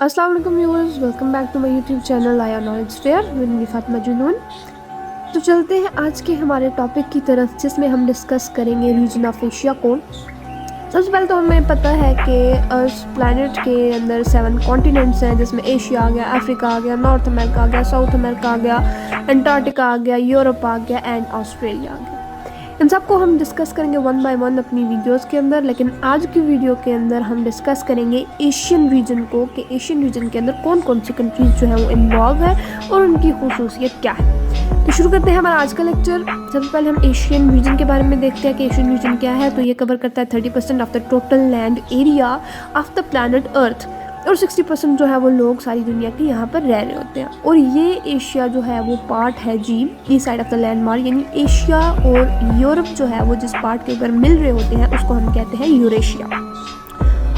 अस्सलाम वालेकुम viewers, welcome back to my YouTube channel आया knowledge fair with me Fatima Junoon. तो चलते हैं आज के हमारे टॉपिक की तरफ, जिसमें हम डिस्कस करेंगे रीजन ऑफ एशिया को। सबसे पहले तो हमें पता है कि अर्थ प्लैनेट के अंदर 7 कॉन्टिनेंट्स हैं, जिसमें एशिया आ गया, अफ्रीका आ गया, नॉर्थ अमेरिका आ गया, साउथ अमेरिका आ गया, अंटार्कटिका आ गया, यूरोप आ गया एंड ऑस्ट्रेलिया आ गया। इन सबको हम डिस्कस करेंगे वन बाय वन अपनी वीडियोस के अंदर, लेकिन आज की वीडियो के अंदर हम डिस्कस करेंगे एशियन रीजन को, कि एशियन रीजन के अंदर कौन कौन सी कंट्रीज जो है वो इन्वॉल्व है और उनकी खूसूसियत क्या है। तो शुरू करते हैं हमारा आज का लेक्चर। सबसे पहले हम एशियन रीजन के बारे में देखते हैं कि एशियन रीजन क्या है। तो ये कवर करता है 30% of the total land area of the planet Earth, और 60% जो है वो लोग सारी दुनिया के यहाँ पर रह रहे होते हैं। और ये एशिया जो है वो पार्ट है जी east side of the landmark, यानी एशिया और यूरोप जो है वो जिस पार्ट के ऊपर मिल रहे होते हैं उसको हम कहते हैं यूरेशिया।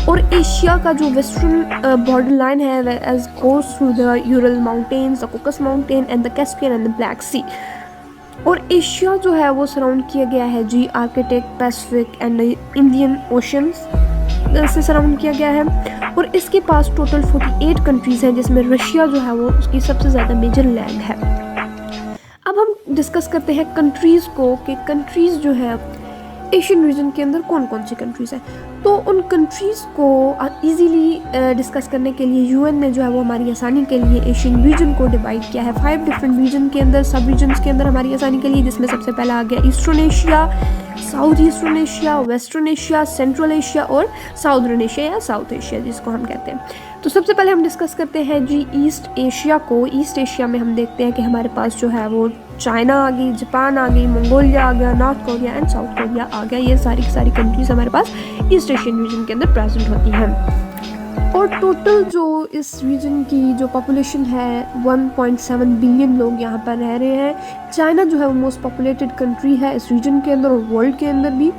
और एशिया का जो वेस्टर्न बॉर्डर लाइन है as goes through the Ural mountains, the Caucasus mountain and the Caspian and the Black Sea. और एशिया जो है वो सराउंड किया गया है जी Arctic, Pacific and Indian oceans से सराउंड किया गया है। और इसके पास टोटल 48 कंट्रीज़ हैं, जिसमें रशिया जो है वो उसकी सबसे ज़्यादा मेजर लैंड है। अब हम डिस्कस करते हैं कंट्रीज़ को, कि कंट्रीज़ जो है एशियन रीजन के अंदर कौन कौन सी कंट्रीज़ हैं। तो उन कंट्रीज़ को इजीली डिस्कस करने के लिए यूएन ने जो है वो हमारी आसानी के लिए एशियन रीजन को डिवाइड किया है 5 डिफरेंट रीजन के अंदर, सब रीजन्स के अंदर हमारी आसानी के लिए, जिसमें सबसे पहला आ गया eastern Asia, south eastern Asia, western Asia, central Asia और साउदर्न एशिया या साउथ एशिया जिसको हम कहते हैं। तो सबसे पहले हम डिस्कस करते हैं जी ईस्ट एशिया को। ईस्ट एशिया में हम देखते हैं कि हमारे पास जो है वो चाइना आ गई, जापान आ गई, मंगोलिया आ गया, North Korea and South Korea आ गया। ये सारी की सारी कंट्रीज हमारे पास ईस्ट एशियन रीजन के अंदर प्रेजेंट होती हैं। और टोटल जो इस रीजन की जो पॉपुलेशन है 1.7 बिलियन लोग यहाँ पर रह रहे हैं। चाइना जो है वो मोस्ट पॉपुलेटेड कंट्री है इस रीजन के अंदर और वर्ल्ड के अंदर भी।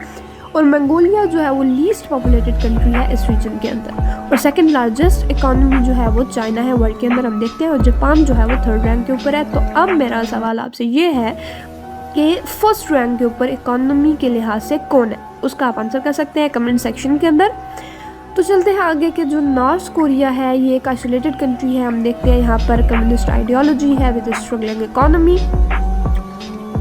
और मंगोलिया जो है वो लीस्ट पॉपुलेटेड कंट्री है इस रीजन के अंदर, और सेकंड लार्जेस्ट इकोनॉमी जो है वो चाइना है वर्ल्ड के अंदर हम देखते हैं, और जापान जो है वो 3rd रैंक के ऊपर है। तो अब मेरा सवाल आपसे ये है कि फर्स्ट रैंक के ऊपर इकोनॉमी के लिहाज से कौन है, उसका आप आंसर कर सकते हैं कमेंट सेक्शन के अंदर। तो चलते हैं आगे के जो नॉर्थ कोरिया है, ये एक आइसोलेटेड कंट्री है। हम देखते हैं यहाँ पर कम्युनिस्ट आइडियोलॉजी है विद स्ट्रगलिंग इकोनॉमी।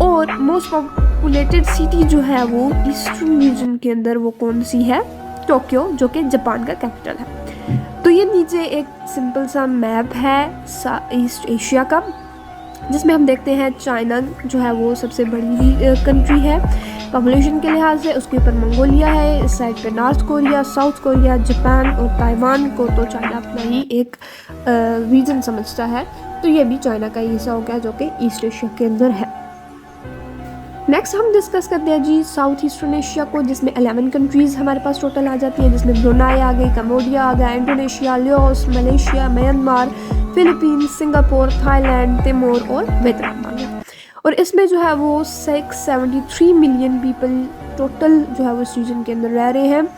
और मोस्ट पॉपुलेटेड सिटी जो है वो ईस्टर्न रीजन के अंदर वो कौन सी है, टोक्यो, जो कि जापान का कैपिटल है। तो ये नीचे एक सिंपल सा मैप है ईस्ट एशिया का, जिसमें हम देखते हैं चाइना जो है वो सबसे बड़ी कंट्री है पॉपुलेशन के लिहाज से, उसके ऊपर मंगोलिया है, इस साइड पे north Korea, south Korea, Japan और ताइवान को तो चाइना अपना ही एक रीजन समझता है। तो ये भी चाइना का हिस्सा हो गया जो कि ईस्ट एशिया के अंदर है। नेक्स्ट हम डिस्कस करते हैं जी साउथ ईस्टर्न एशिया को, जिसमें 11 कंट्रीज़ हमारे पास टोटल आ जाती हैं, जिसमें ब्रुनाई आ गई, कम्बोडिया आ गया, Indonesia, Laos, Malaysia, Myanmar, Philippines, Singapore, Thailand, Timor और वियतनाम आ गया। और इसमें जो है वो 673 मिलियन पीपल टोटल जो है वो इस रीजन के अंदर रह रहे हैं।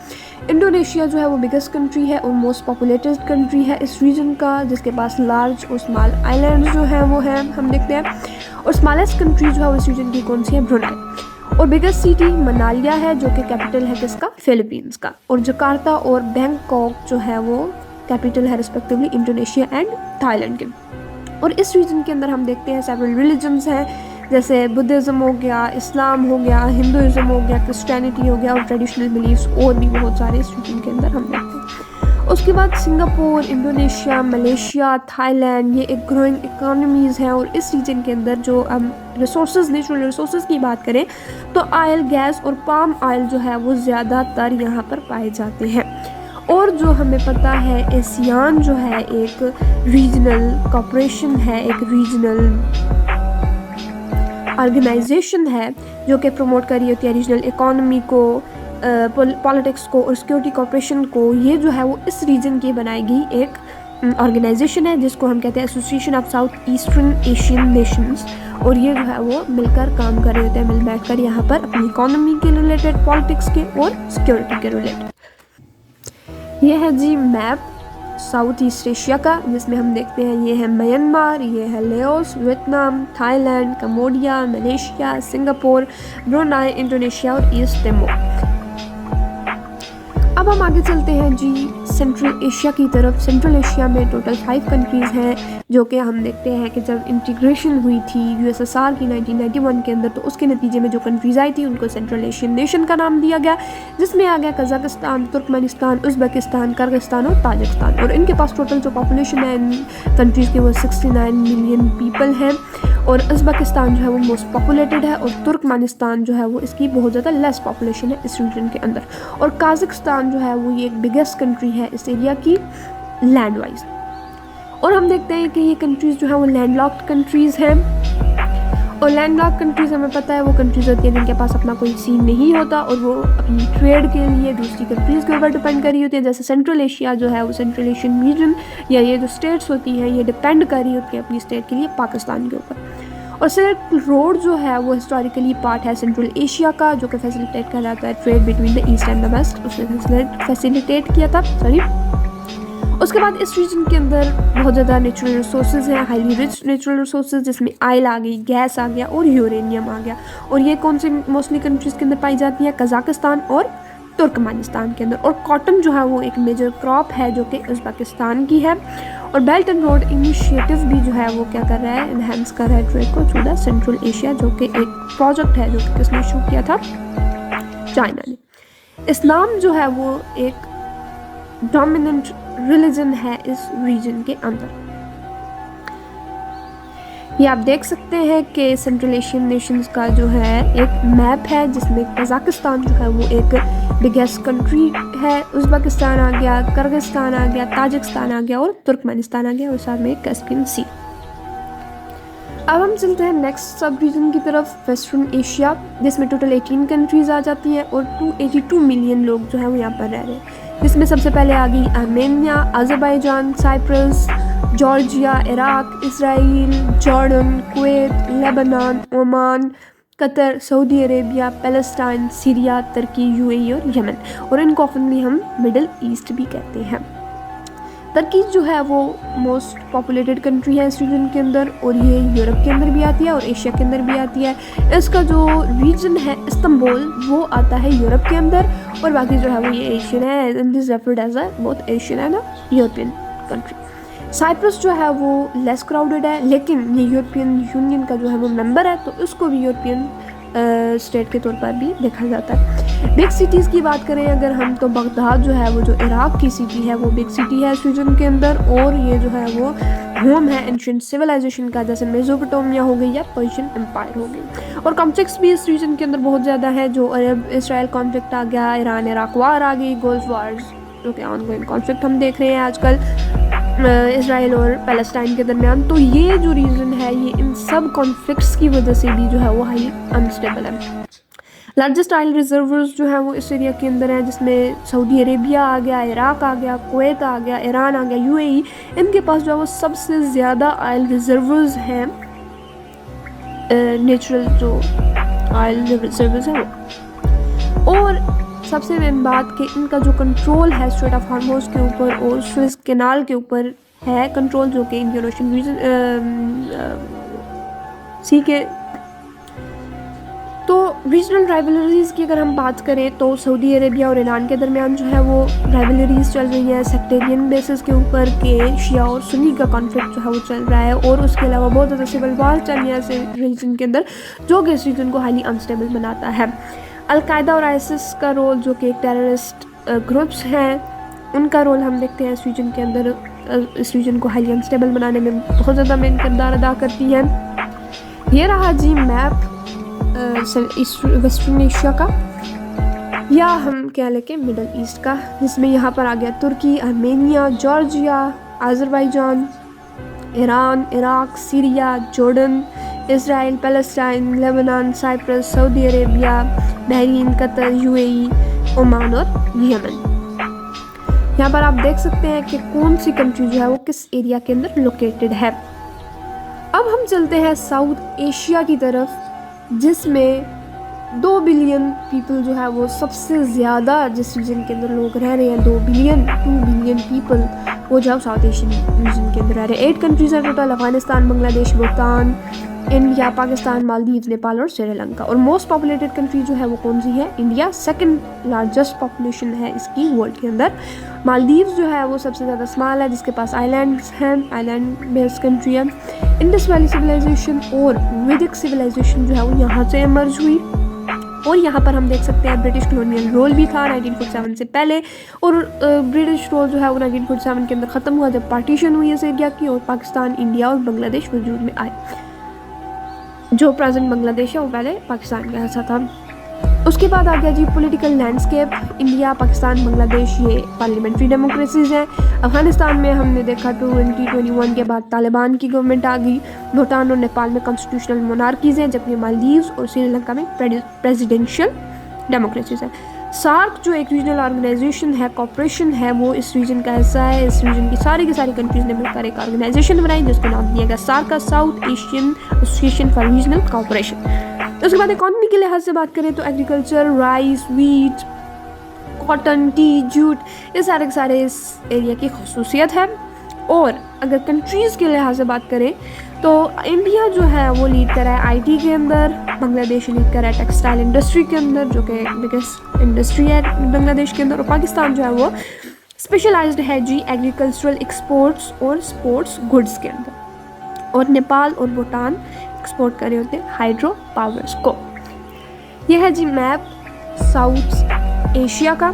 इंडोनेशिया जो है वो बिगेस्ट कंट्री है और मोस्ट पॉपुलेटेड कंट्री है इस रीजन का, जिसके पास लार्ज और स्मॉल आइलैंड जो है वो हैं हम देखते हैं। और स्मॉलेस्ट कंट्री जो है वो इस रीजन की कौन सी है, ब्रुनाई। और बिगेस्ट सिटी मनालिया है, जो कि कैपिटल है किसका, फिलीपींस का। और जकार्ता और बैंकॉक जो है वो कैपिटल है रिस्पेक्टिवली इंडोनेशिया एंड थाईलैंड के। और इस रीजन के अंदर हम देखते हैं सेवरल रिलीजन्स हैं, जैसे बुद्धिज़्म हो गया, इस्लाम हो गया, हिंदुइज्म हो गया, क्रिश्चियनिटी हो गया और ट्रेडिशनल बिलीफ्स और भी बहुत सारे इस रीजन के अंदर हम देखते हैं। उसके बाद सिंगापुर, इंडोनेशिया, मलेशिया, थाईलैंड, ये एक ग्रोइंग इकोनॉमीज़ हैं। और इस रीजन के अंदर जो हम रिसोर्सेज, नेचुरल रिसोर्सेज की बात करें तो ऑयल, गैस और पाम ऑयल जो है वो ज़्यादातर यहाँ पर पाए जाते हैं। और जो हमें पता है एशियान जो है एक रीजनल कॉर्पोरेशन है, एक रीजनल ऑर्गेनाइजेशन है जो कि प्रमोट कर रही होती है रीजनल इकोनॉमी को, पॉलिटिक्स को और सिक्योरिटी कॉर्पोरेशन को। ये जो है वो इस रीजन की बनाई गई एक ऑर्गेनाइजेशन है, जिसको हम कहते हैं association of south eastern Asian Nations. और ये जो है वो मिलकर काम कर रहे होते हैं, मिल बैठ कर यहाँ पर अपनी इकोनॉमी के रिलेटेड, पॉलिटिक्स के और सिक्योरिटी के रिलेटेड। ये है जी मैप साउथ ईस्ट एशिया का, जिसमें हम देखते हैं ये है म्यांमार, ये है Laos, Vietnam, Thailand, Cambodia, Malaysia, Singapore, Brunei, Indonesia और ईस्ट तिमोर। अब हम आगे चलते हैं जी सेंट्रल एशिया की तरफ। सेंट्रल एशिया में टोटल 5 कंट्रीज़ हैं, जो कि हम देखते हैं कि जब इंटीग्रेशन हुई थी यूएसएसआर की 1991 के अंदर, तो उसके नतीजे में जो कंट्रीज़ आई थी उनको सेंट्रल एशियन नेशन का नाम दिया गया, जिसमें आ गया कज़ाकिस्तान, तुर्कमेनिस्तान, उज़्बेकिस्तान, किर्गिस्तान और ताजिकिस्तान। और इनके पास टोटल जो पॉपुलेशन है इन कंट्रीज़ की वो 69 मिलियन पीपल हैं। और उज़्बेकिस्तान जो है वो मोस्ट पॉपुलेटेड है, और तुर्कमेनिस्तान जो है वो इसकी बहुत ज़्यादा लेस पॉपुलेशन है इस रीजन के अंदर। और काज़ाकिस्तान जो है वो ये एक बिगेस्ट कंट्री है इस एरिया की लैंड वाइज। और हम देखते हैं कि ये कंट्रीज़ जो है वो लैंडलॉक्ड कंट्रीज़ हैं। और लैंडलॉक्ड कंट्रीज़ हमें पता है वो कंट्रीज़ होती है जिनके पास अपना कोई सी नहीं होता, और वो अपनी ट्रेड के लिए दूसरी कंट्रीज़ के ऊपर डिपेंड कर रही होती है। जैसे सेंट्रल एशिया जो है वो सेंट्रल एशियन रीजन या ये जो स्टेट्स होती हैं ये डिपेंड कर रही होती है अपनी स्टेट के लिए पाकिस्तान के ऊपर। और सिल्क रोड जो है वो हिस्टोरिकली पार्ट है सेंट्रल एशिया का, जो कि फैसिलिटेट कर जाता है trade between the East and the West. उसने फैसिलिटेट किया था, उसके बाद इस रीजन के अंदर बहुत ज़्यादा नेचुरल रिसोर्सेज हैं, हाईली रिच नेचुरल रिसोर्सेज, जिसमें ऑयल आ गई, गैस आ गया और यूरेनियम आ गया। और ये कौन सी मोस्टली कंट्रीज़ के अंदर पाई जाती हैं? कज़ाकिस्तान और तुर्कमेनिस्तान के अंदर। और कॉटन जो है वो एक मेजर क्रॉप है जो कि उज़्बेकिस्तान की है। और बेल्ट एंड रोड इनिशिएटिव भी जो है वो क्या कर रहा है? इन्हेंस कर रहा है ट्रेड को थ्रू द सेंट्रल एशिया, जो कि एक प्रोजेक्ट है जो कि किसने शुरू किया था? चाइना ने। इस्लाम जो है वो एक डोमिनेंट रिलीजन है इस रीजन के अंदर। ये आप देख सकते हैं कि सेंट्रल एशियन नेशंस का जो है एक मैप है, जिसमें कज़ाकिस्तान जो है वो एक बिगेस्ट कंट्री है, उज़्बेकिस्तान आ गया, किर्गिस्तान आ गया, ताजिकिस्तान आ गया और तुर्कमेनिस्तान आ गया, और साथ में कैस्पियन सी। अब हम चलते हैं नेक्स्ट सब रीजन की तरफ, वेस्टर्न एशिया, जिसमें टोटल 18 कंट्रीज़ आ जाती हैं और 282 मिलियन लोग जो है वो यहाँ पर रह रहे हैं। जिसमें सबसे पहले आ गई Armenia, Azerbaijan, Cyprus, Georgia, Iraq, Israel, Jordan, Kuwait, Lebanon, Oman, Qatar, Saudi Arabia, Palestine, Syria, Turkey, UAE और यमन। और इनको ऑफनली हम मिडिल ईस्ट भी कहते हैं। तुर्की जो है वो मोस्ट पॉपुलेटेड कंट्री है इस रीजन के अंदर, और ये यूरोप के अंदर भी आती है और एशिया के अंदर भी आती है। इसका जो रीजन है इस्तांबुल वो आता है यूरोप के अंदर, और बाकी जो है वो ये एशियन है, and this referred as a both Asian and European country. Cyprus जो है वो लेस क्राउडेड है, लेकिन ये यूरोपियन यूनियन का जो है वो मेंबर है, तो इसको भी यूरोपियन स्टेट के तौर पर भी देखा जाता है। बिग सिटीज़ की बात करें अगर हम, तो बगदाद जो है वो जो इराक की सिटी है वो बिग सिटी है इस रीजन के अंदर, और ये जो है वो होम है एंशिएंट सिविलाइजेशन का, जैसे मेसोपोटामिया हो गई या पर्शियन एम्पायर हो गई। और कॉन्फ्लिक्ट्स भी इस रीजन के अंदर बहुत ज़्यादा है, जो अरब इसराइल कॉन्फ्लिक्ट आ गया, ईरान इराक वार आ गई, गल्फ वार्स जो कि ऑनगोइंग कॉन्फ्लिक्ट हम देख रहे हैं आजकल इसराइल और पैलेस्टाइन के दरमियान। तो ये जो रीजन है ये इन सब कॉन्फ्लिक्ट्स की वजह से भी जो है वो हाई अनस्टेबल है। लार्जेस्ट ऑयल रिजर्वर्स जो है वो इस एरिया के अंदर है, जिसमें सऊदी अरेबिया आ गया, इराक आ गया, कुवैत आ गया, ईरान आ गया, यूएई। इनके पास जो है वो सबसे ज़्यादा ऑयल रिजर्वर्स हैं, नेचुरल जो ऑयल रिजर्वर्स हैं वो। और सबसे मेन बात कि इनका जो कंट्रोल है स्ट्रेट ऑफ हार्मोज के ऊपर और सुएज कैनाल के ऊपर है कंट्रोल, जो कि इंडियन ओशन रीजन सी के। तो रीजनल राइवलरीज़ की अगर हम बात करें तो सऊदी अरेबिया और ईरान के दरमियान जो है वो राइवलरीज़ चल रही है सेक्टेरियन बेसिस के ऊपर, के शिया और सुन्नी का कॉन्फ्लिक्ट जो है वो चल रहा है। और उसके अलावा बहुत ज़्यादा सिविल वार चल रही है ऐसे रीजन के अंदर, जो कि इस रीजन को हाईली अनस्टेबल बनाता है। अलकायदा और आईसिस का रोल, जो कि एक टेररिस्ट ग्रुप्स हैं, उनका रोल हम देखते हैं इस रीजन के अंदर, इस रीजन को हाईली अनस्टेबल बनाने में बहुत ज़्यादा मेन किरदार अदा करती है। ये रहा जी मैप वेस्टर्न एशिया का, या हम क्या लेके मिडल ईस्ट का, जिसमें यहाँ पर आ गया Turkey, Armenia, Georgia, Azerbaijan, Iran, Iraq, Syria, Jordan, Israel, Palestine, Lebanon, Cyprus, Saudi Arabia, Bahrain, Qatar, UAE, Oman और यमन। यहाँ पर आप देख सकते हैं कि कौन सी कंट्री जो है वो किस एरिया के अंदर लोकेटेड है। अब हम चलते हैं साउथ एशिया की तरफ, जिसमें 2 बिलियन पीपल जो है वो सबसे ज़्यादा जिस रीजन के अंदर लोग रह रहे हैं, 2 बिलियन पीपल वो जो साउथ एशियन रीजन के अंदर रह रहे हैं। 8 कंट्रीज़ हैं टोटल, अफगानिस्तान, बांग्लादेश, भूटान, इंडिया, पाकिस्तान, मालदीव, नेपाल और श्रीलंका। और मोस्ट पॉपुलेटेड कंट्री जो है वो कौन सी है? इंडिया। सेकंड लार्जेस्ट पॉपुलेशन है इसकी वर्ल्ड के अंदर। मालदीव जो है वो सबसे ज़्यादा स्मॉल है, जिसके पास आइलैंड्स हैं, आइलैंड बेस्ड कंट्री है। इंडस वैली सिविलाइजेशन और वैदिक सिविलाइजेशन जो है वो यहाँ से इमर्ज हुई। और यहाँ पर हम देख सकते हैं ब्रिटिश कॉलोनियल रोल भी था 1947 से पहले। और ब्रिटिश रोल जो है वो 1947 के अंदर ख़त्म हुआ जब पार्टीशन हुई इस एरिया की और पाकिस्तान, इंडिया और बांग्लादेश वजूद में आए। जो प्रेजेंट बांग्लादेश है वो पहले पाकिस्तान का हिस्सा था। उसके बाद आ गया जी political landscape. India, Pakistan, Bangladesh ये पार्लियामेंट्री डेमोक्रेसीज हैं। अफगानिस्तान में हमने देखा 2021 के बाद तालिबान की गवर्नमेंट आ गई। भूटान और नेपाल में कॉन्स्टिट्यूशनल मोनार्कीज हैं, जबकि मालदीव्स और श्रीलंका में प्रेसिडेंशियल डेमोक्रेसीज हैं। सार्क जो एक रीजनल ऑर्गेनाइजेशन है, कॉपरेशन है, वो इस रीजन का हिस्सा है। इस रीजन की सारी कंट्रीज ने मिलकर एक ऑर्गेनाइजेशन बनाई जिसका नाम दिया गया SAARC, South Asian Association for Regional Cooperation. उसके बाद इकॉनमी के लिहाज से बात करें तो agriculture, rice, wheat, cotton, tea, jute, ये सारे इस एरिया की खसूसियत है। और अगर कंट्रीज़ के लिहाज से बात करें तो इंडिया जो है वो लीड कर रहा है आईटी के अंदर, बांग्लादेश लीड कर रहा है टेक्सटाइल इंडस्ट्री के अंदर जो कि बिगेस्ट इंडस्ट्री है बांग्लादेश के अंदर। और पाकिस्तान जो है वो स्पेशलाइज्ड है जी एग्रीकल्चरल एक्सपोर्ट्स और स्पोर्ट्स गुड्स के अंदर। और नेपाल और भूटान एक्सपोर्ट कर रहे होते हैं हाइड्रो पावर्स को। यह है जी मैप साउथ एशिया का,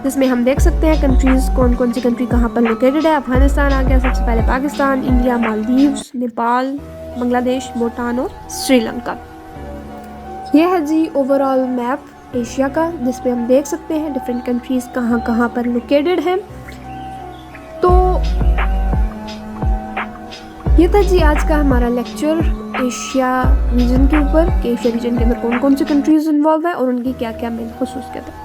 जिसमें हम देख सकते हैं कंट्रीज़ कौन कौन सी कंट्री कहाँ पर लोकेटेड है। अफगानिस्तान आ गया सबसे पहले, पाकिस्तान, इंडिया, मालदीव्स, नेपाल, बांग्लादेश, भूटान और श्रीलंका। यह है जी ओवरऑल मैप एशिया का, जिसमें हम देख सकते हैं डिफरेंट कंट्रीज़ कहाँ कहाँ पर लोकेटेड हैं। तो ये था जी आज का हमारा लेक्चर एशिया रीजन के ऊपर कि एशिया रीजन के अंदर कौन कौन सी कंट्रीज़ इन्वॉल्व है और उनकी क्या क्या मेन खसूसियत है।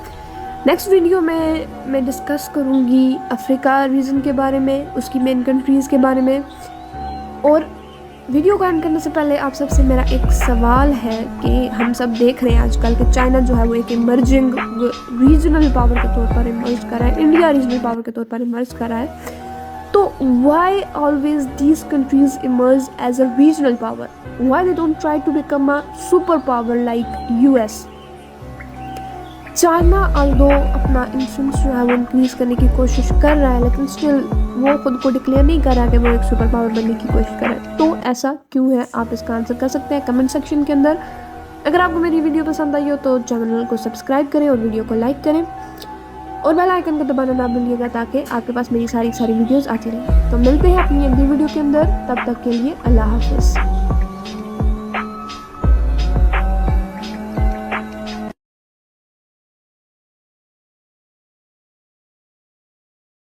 नेक्स्ट वीडियो में मैं डिस्कस करूँगी अफ्रीका रीजन के बारे में, उसकी मेन कंट्रीज़ के बारे में। और वीडियो को एंड करने से पहले आप सबसे मेरा एक सवाल है कि हम सब देख रहे हैं आजकल कि चाइना जो है वो एक इमर्जिंग रीजनल पावर के तौर पर इमर्ज कर रहा है, इंडिया रीजनल पावर के तौर पर इमर्ज कर रहा है। तो why always these countries emerge as a regional power? Why they don't try to become a superpower like US? China although अपना इन्फ्लुएंस जो है वो इंक्रीज करने की कोशिश कर रहा है, लेकिन स्टिल वो खुद को डिक्लेयर नहीं कर रहा कि वो एक सुपर पावर बनने की कोशिश कर रहा है। तो ऐसा क्यों है, आप इसका आंसर कर सकते हैं कमेंट सेक्शन के अंदर। अगर आपको मेरी वीडियो पसंद आई हो तो चैनल को सब्सक्राइब करें और वीडियो को लाइक करें और बेल आइकन को दबाना ना भूलिएगा ताकि आपके पास मेरी सारी वीडियोस आती रहें। तो मिलते हैं अपनी अगली वीडियो के अंदर, तब तक के लिए अल्लाह हाफिज़।